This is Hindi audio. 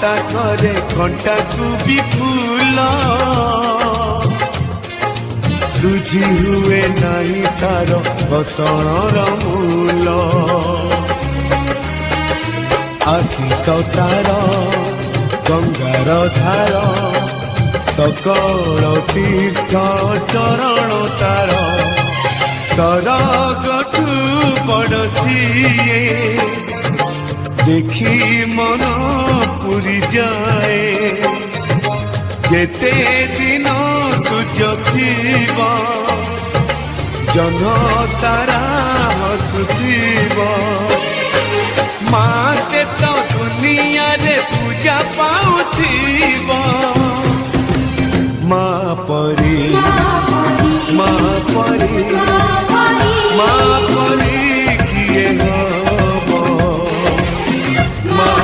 कटा करे घंटा को भी फूल सुझी हुए नहीं तार बसणर मूल आशीष तार गंगार धार सकल तीर्थ चरण तार सरगठू बड़सिए देखी मन पूरी जाए जेते दिन सूर्य थीब जह्न तारा हसुथीब माँ से तो दुनिया रे पूजा पाउथी